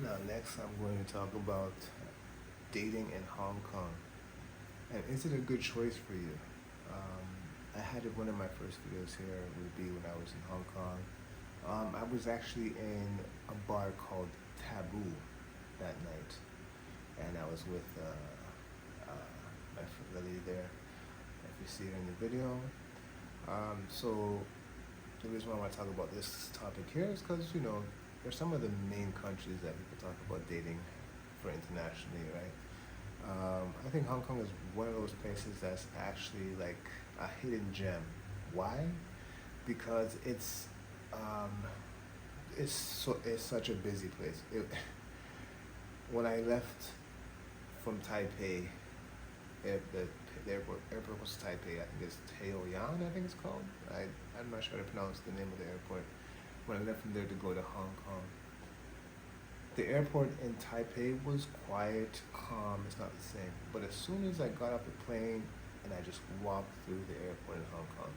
Now, next I'm going to talk about dating in Hong Kong. And is it a good choice for you? I had one of my first videos here would be when I was in Hong Kong. I was actually in a bar called Taboo that night, and I was with my lady there. If you see her in the video, so the reason why I want to talk about this topic here is because there's some of the main countries that people talk about dating for internationally, right? I think Hong Kong is one of those places that's actually like a hidden gem. Why? Because um, it's such a busy place. When I left from Taipei, the airport was Taipei. I think it's Taoyuan. I think it's called. I'm not sure how to pronounce the name of the airport. When I left from there to go to Hong Kong, the airport in Taipei was quiet, calm. It's not the same. But as soon as I got off the plane and I just walked through the airport in Hong Kong,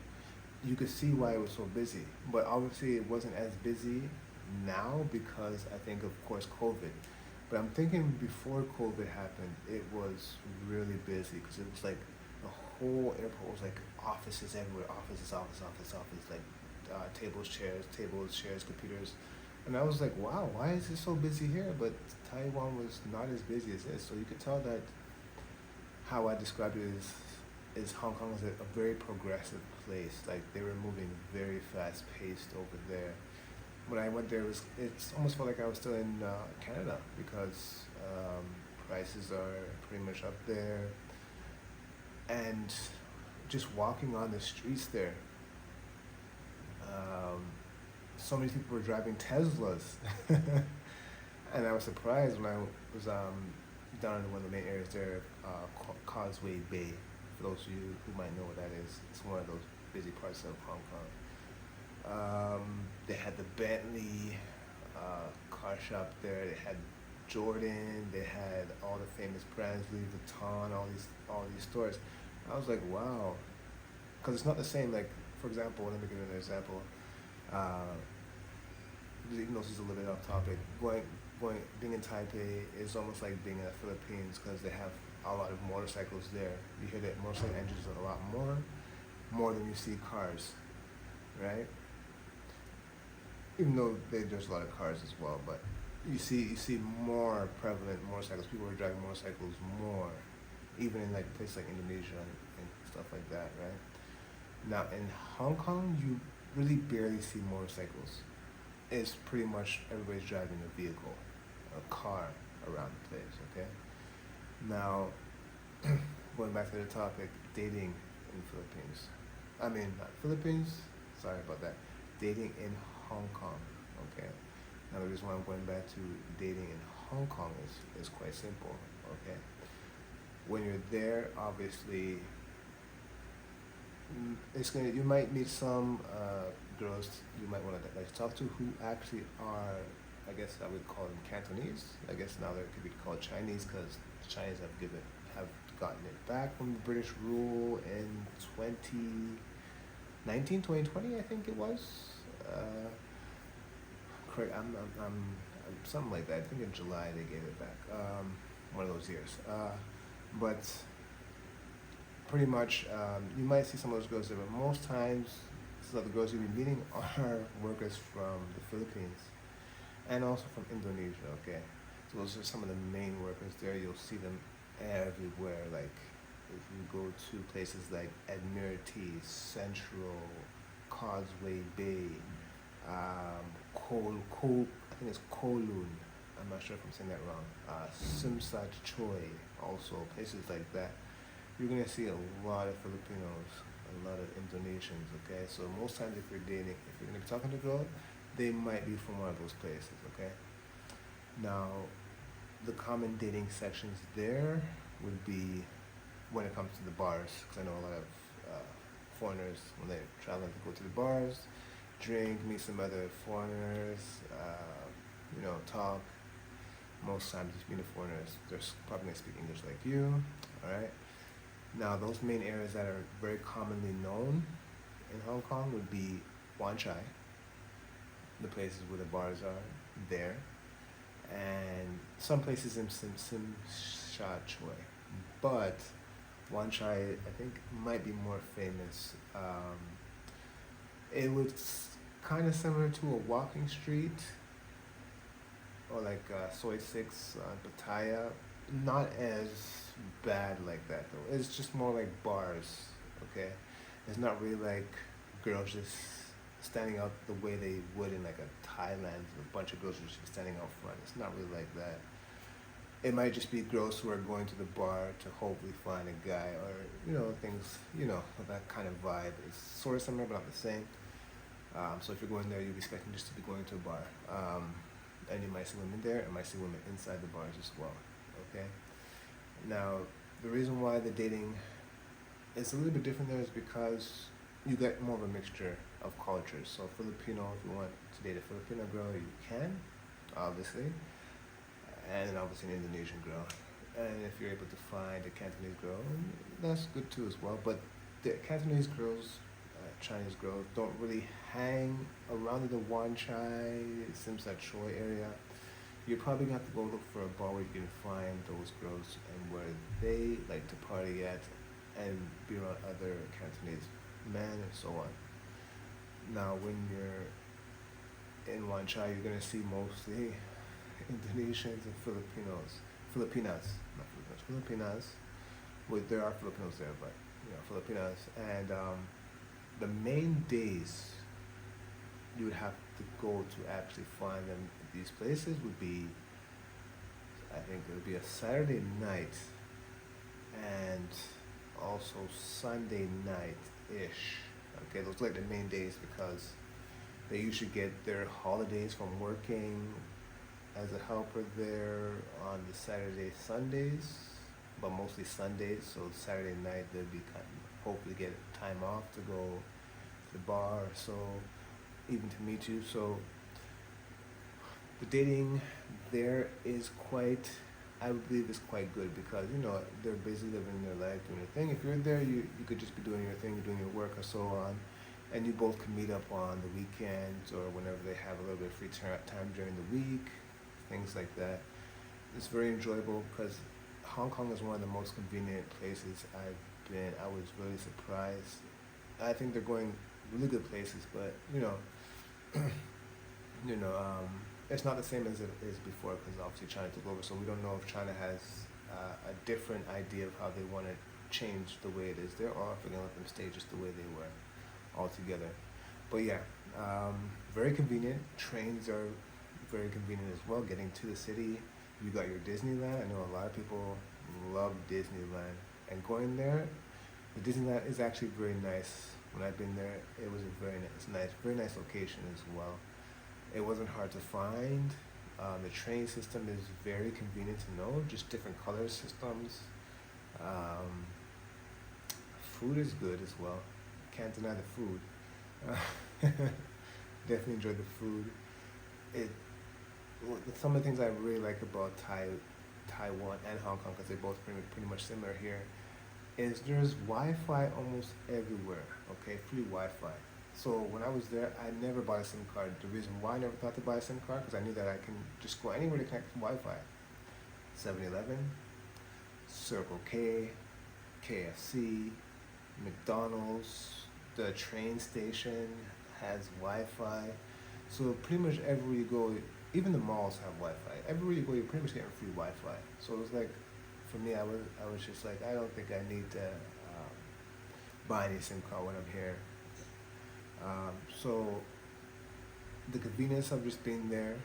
you could see why it was so busy. But obviously, it wasn't as busy now because I think, of course, COVID. But I'm thinking before COVID happened, it was really busy because it was like the whole airport was like offices everywhere, office, like tables, chairs, computers. And I was like, wow, why is it so busy here? But Taiwan was not as busy as this. So you could tell that how I described it is Hong Kong is a very progressive place. Like they were moving very fast paced over there. When I went there, it's almost felt like I was still in Canada because prices are pretty much up there, and just walking on the streets there, um, so many people were driving Teslas, and I was surprised when I was down in one of the main areas there, Causeway Bay. For those of you who might know what that is, it's one of those busy parts of Hong Kong. They had the Bentley car shop there. They had Jordan. They had all the famous brands, Louis Vuitton, all these stores. I was like, wow, because it's not the same. Like, for example, let me give you an example. Uh, Even though this is a little bit off topic, being in Taipei is almost like being in the Philippines because they have a lot of motorcycles there. You hear that motorcycle engines are a lot more than you see cars, right? Even though there's a lot of cars as well, but you see more prevalent motorcycles. People are driving motorcycles more, even in like places like Indonesia and stuff like that, right? Now in Hong Kong, you really barely see motorcycles. It's pretty much everybody's driving a vehicle, a car around the place. Okay. Now, going back to the topic, dating in the Philippines. I mean, not Philippines. Sorry about that. Dating in Hong Kong. Okay. Now the reason why I'm going back to dating in Hong Kong is quite simple. Okay. When you're there, obviously, you might meet some girls you might want to like talk to who actually are, I guess I would call them Cantonese. I guess now they could be called Chinese because the Chinese have gotten it back from the British rule in 2019, 2020, I think it was. Correct. I'm something like that. I think in July they gave it back. One of those years. But pretty much, you might see some of those girls there, but most times, some of the girls you'll be meeting are workers from the Philippines and also from Indonesia. Okay, so those are some of the main workers there. You'll see them everywhere. Like if you go to places like Admiralty, Central, Causeway Bay, I think it's Kowloon. I'm not sure if I'm saying that wrong. Simsat Choi, also places like that. You're gonna see a lot of Filipinos, a lot of Indonesians. Okay, so most times if you're gonna be talking to a girl, they might be from one of those places. Okay. Now, the common dating sections there would be when it comes to the bars, because I know a lot of foreigners when they're traveling to go to the bars, drink, meet some other foreigners, talk. Most times, if you meet a foreigner, they're probably gonna speak English like you. All right. Now, those main areas that are very commonly known in Hong Kong would be Wan Chai, the places where the bars are there, and some places in Sim Sha Choi, but Wan Chai I think might be more famous. It was kind of similar to a walking street or like Soy Six on Pattaya. Not as bad like that though. It's just more like bars. Okay, it's not really like girls just standing out the way they would in like a Thailand. A bunch of girls are just standing out front. It's not really like that. It might just be girls who are going to the bar to hopefully find a guy or things that kind of vibe. It's sort of similar but not the same. So if you're going there, you'll be expecting just to be going to a bar, and you might see women there, and might see women inside the bars as well. Okay. Now, the reason why the dating is a little bit different there is because you get more of a mixture of cultures. So Filipino, if you want to date a Filipino girl, you can, obviously, and then obviously an Indonesian girl. And if you're able to find a Cantonese girl, that's good too as well. But the Cantonese girls, Chinese girls don't really hang around the Wan Chai, Simsat Choi area. You're probably gonna have to go look for a bar where you can find those girls and where they like to party at and be around other Cantonese men and so on. Now, when you're in Wan Chai, you're gonna see mostly Indonesians and Filipinas, not Filipinos, Filipinas. Well, there are Filipinos there, but Filipinas. And the main days you would have to go to actually find them at these places would be, I think it would be a Saturday night and also Sunday night-ish. Okay, those are like the main days because they usually get their holidays from working as a helper there on the Saturday, Sundays, but mostly Sundays. So Saturday night they'll be hopefully get time off to go to the bar, or so even to meet you. So the dating there is quite, I would believe, is quite good because they're busy living their life, doing their thing. If you're there, you could just be doing your thing, doing your work or so on, and you both can meet up on the weekends or whenever they have a little bit of free time during the week, things like that. It's very enjoyable because Hong Kong is one of the most convenient places I've been. I was really surprised. I think they're going really good places, but it's not the same as it is before because obviously China took over, so we don't know if China has a different idea of how they want to change the way it is there, or if they're going to let them stay just the way they were altogether. But yeah, very convenient. Trains are very convenient as well. Getting to the city, you got your Disneyland. I know a lot of people love Disneyland, and going there, the Disneyland is actually very nice. When I've been there, it was a very nice location as well. It wasn't hard to find. The train system is very convenient to know, just different color systems. Food is good as well. Can't deny the food. Definitely enjoyed the food. Some of the things I really like about Taiwan and Hong Kong, because they're both pretty much similar here, is there's Wi-Fi almost everywhere. Okay, free Wi-Fi. So when I was there, I never bought a SIM card. The reason why I never thought to buy a SIM card, because I knew that I can just go anywhere to connect to Wi-Fi. 7-Eleven, Circle K, KFC, McDonald's, the train station has Wi-Fi. So pretty much everywhere you go, even the malls have Wi-Fi. Everywhere you go, you're pretty much getting free Wi-Fi. So it was like, for me, I was just like, I don't think I need to buy any SIM card when I'm here. So the convenience of just being there,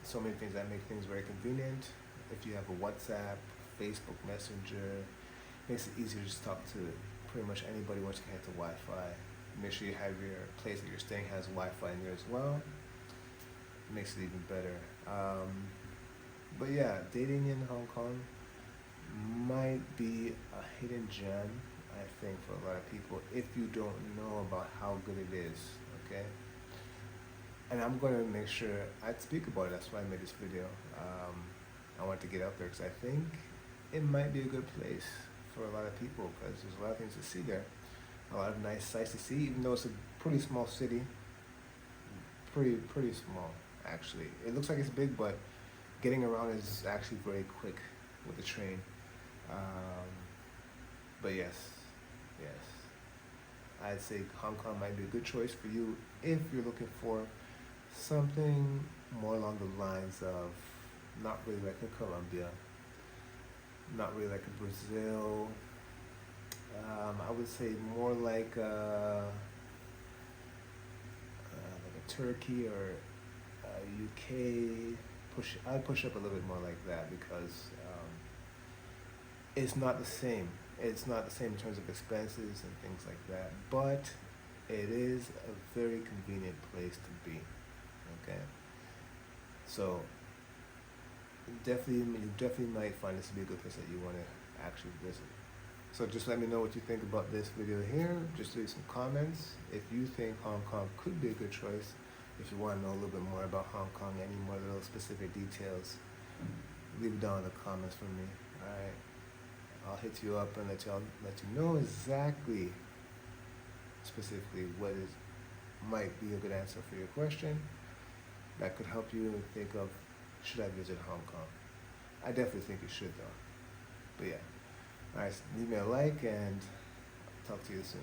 so many things that make things very convenient. If you have a WhatsApp, Facebook Messenger, makes it easier to just talk to pretty much anybody once you connect to Wi-Fi. Make sure you have your place that you're staying has Wi-Fi in there as well. It makes it even better. But yeah, dating in Hong Kong might be a hidden gem, I think, for a lot of people if you don't know about how good it is, okay? And I'm going to make sure I speak about it. That's why I made this video. I want to get out there because I think it might be a good place for a lot of people because there's a lot of things to see there. A lot of nice sights to see, even though it's a pretty small city. Pretty small, actually. It looks like it's big, but getting around is actually very quick with the train. Um, but yes, yes, I'd say Hong Kong might be a good choice for you if you're looking for something more along the lines of not really like a Colombia, not really like a Brazil. I would say more like a Turkey or UK. I'd push up a little bit more like that because it's not the same. It's not the same in terms of expenses and things like that. But it is a very convenient place to be. Okay. So you definitely might find this to be a good place that you want to actually visit. So just let me know what you think about this video here. Just leave some comments. If you think Hong Kong could be a good choice, if you want to know a little bit more about Hong Kong, any more little specific details, leave it down in the comments for me. Alright. I'll hit you up and let you know exactly specifically what is might be a good answer for your question that could help you think of, should I visit Hong Kong? I definitely think you should though. But yeah. Alright, leave me a like and talk to you soon.